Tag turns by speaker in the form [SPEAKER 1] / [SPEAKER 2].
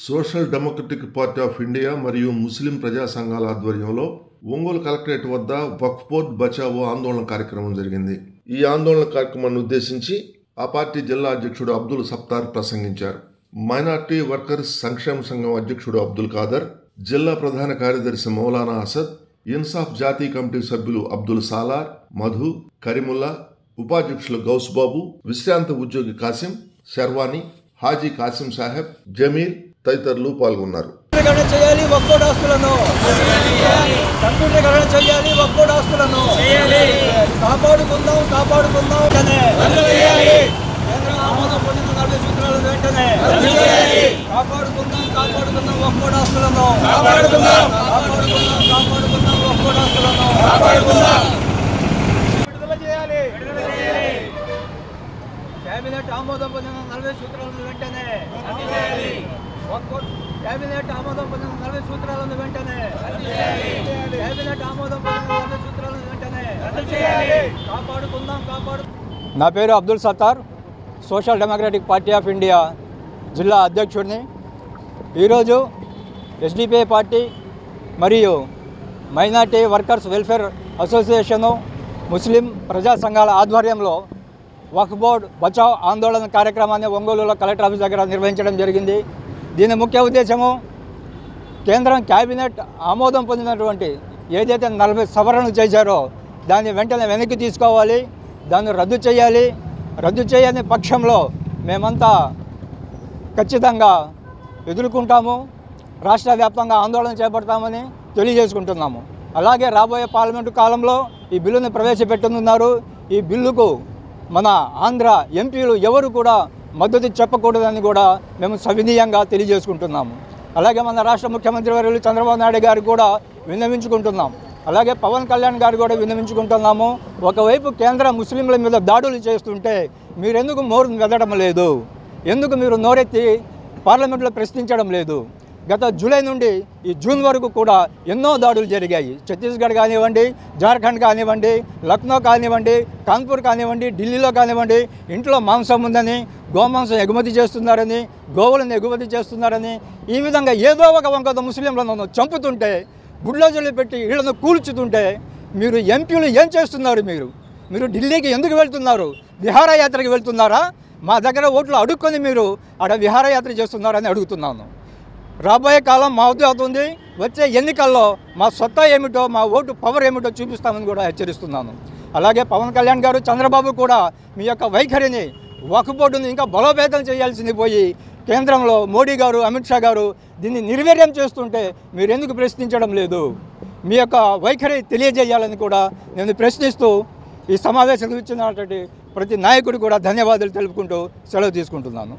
[SPEAKER 1] Social democratic party of India మరియు ముస్లిం ప్రజా సంఘాల ఆధ్వర్యంలో ఒంగోలు కలెక్టరేట్ వద్ద వక్ఫ్ బోర్డ్ బచావో ఆందోళన కార్యక్రమం జరిగింది. ఈ ఆందోళన కార్యక్రమాన్ని ఉద్దేశించి ఆ పార్టీ జిల్లా అధ్యక్షుడు అబ్దుల్ సత్తార్ ప్రసంగించారు. మైనార్టీ వర్కర్స్ సంక్షేమ సంఘం అధ్యక్షుడు అబ్దుల్ ఖాదర్, జిల్లా ప్రధాన కార్యదర్శి మౌలానా అసద్, ఇన్సాఫ్ జాతీయ కమిటీ సభ్యులు అబ్దుల్ సాలార్, మధు, కరీముల్లా, ఉపాధ్యక్షులు గౌస్ బాబు, విశ్రాంత ఉద్యోగి కాసిం, శర్వానీ, హాజీ కాసిం సాహెబ్, జమీల్ తదితరులు పాల్గొన్నారు.
[SPEAKER 2] కేబినెట్ ఆమోదం పొందిన 40 సూత్రాలను వెంటనే కేబినెట్ ఆమోదం పొందిన 40 సూత్రాలను వెంటనే కేబినెట్ ఆమోదం పొందిన 40 సూత్రాలను వెంటనే కాపాడుకుందాం. నా పేరు Abdul Sattar, social democratic party of India జిల్లా అధ్యక్షుడిని. ఈరోజు ఎస్డిపిఐ పార్టీ మరియు మైనార్టీ వర్కర్స్ వెల్ఫేర్ అసోసియేషను, ముస్లిం ప్రజా సంఘాల ఆధ్వర్యంలో వక్ఫ్ బోర్డ్ బచావ్ ఆందోళన కార్యక్రమాన్ని ఒంగోలులో కలెక్టర్ ఆఫీస్ దగ్గర నిర్వహించడం జరిగింది. దీని ముఖ్య ఉద్దేశము, కేంద్రం క్యాబినెట్ ఆమోదం పొందినటువంటి ఏదైతే 40 సవరణలు చేశారో దాన్ని వెంటనే వెనక్కి తీసుకోవాలి, దాన్ని రద్దు చేయాలి. రద్దు చేయని పక్షంలో మేమంతా ఖచ్చితంగా ఎదుర్కొంటాము, రాష్ట్ర వ్యాప్తంగా ఆందోళన చేపడతామని తెలియజేసుకుంటున్నాము. అలాగే రాబోయే పార్లమెంటు కాలంలో ఈ బిల్లును ప్రవేశపెట్టనున్నారు. ఈ బిల్లుకు మన ఆంధ్ర ఎంపీలు ఎవరు కూడా మద్దతు చెప్పకూడదని కూడా మేము సవినీయంగా తెలియజేసుకుంటున్నాము. అలాగే మన రాష్ట్ర ముఖ్యమంత్రి వర్యులు చంద్రబాబు నాయుడు గారికి కూడా విన్నవించుకుంటున్నాం. అలాగే పవన్ కళ్యాణ్ గారు కూడా విన్నవించుకుంటున్నాము. ఒకవైపు కేంద్ర ముస్లింల మీద దాడులు చేస్తుంటే మీరెందుకు నోరు వెదడం లేదు? ఎందుకు మీరు నోరెత్తి పార్లమెంట్లో ప్రశ్నించడం లేదు? గత జూలై నుండి ఈ జూన్ వరకు కూడా ఎన్నో దాడులు జరిగాయి. ఛత్తీస్గఢ్ కానివ్వండి, జార్ఖండ్ కానివ్వండి, లక్నో కానివ్వండి, కాన్పూర్ కానివ్వండి, ఢిల్లీలో కానివ్వండి, ఇంట్లో మాంసం ఉందని, గోమాంసం ఎగుమతి చేస్తున్నారని, గోవులను ఎగుమతి చేస్తున్నారని, ఈ విధంగా ఏదో ఒక వంకతో ముస్లింలను చంపుతుంటే, బుల్డోజర్లు పెట్టి ఇళ్లను కూల్చుతుంటే మీరు ఎంపీలు ఏం చేస్తున్నారు? మీరు ఢిల్లీకి ఎందుకు వెళ్తున్నారు? విహారయాత్రకి వెళ్తున్నారా? మా దగ్గర ఓట్లు అడుక్కొని మీరు ఆడ విహారయాత్ర చేస్తున్నారని అడుగుతున్నాను. రాబోయే కాలం మా వద్ద అవుతుంది. వచ్చే ఎన్నికల్లో మా సత్తా ఏమిటో, మా ఓటు పవర్ ఏమిటో చూపిస్తామని కూడా హెచ్చరిస్తున్నాను. అలాగే పవన్ కళ్యాణ్ గారు, చంద్రబాబు కూడా మీ యొక్క వైఖరిని, వక్ఫ్ బోర్డుని ఇంకా బలోపేతం చేయాల్సింది పోయి కేంద్రంలో మోడీ గారు, అమిత్ షా గారు దీన్ని నిర్వీర్యం చేస్తుంటే మీరెందుకు ప్రశ్నించడం లేదు? మీ యొక్క వైఖరి తెలియజేయాలని కూడా నేను ప్రశ్నిస్తూ ఈ సమావేశం ఇచ్చినటువంటి ప్రతి నాయకుడు కూడా ధన్యవాదాలు తెలుపుకుంటూ సెలవు తీసుకుంటున్నాను.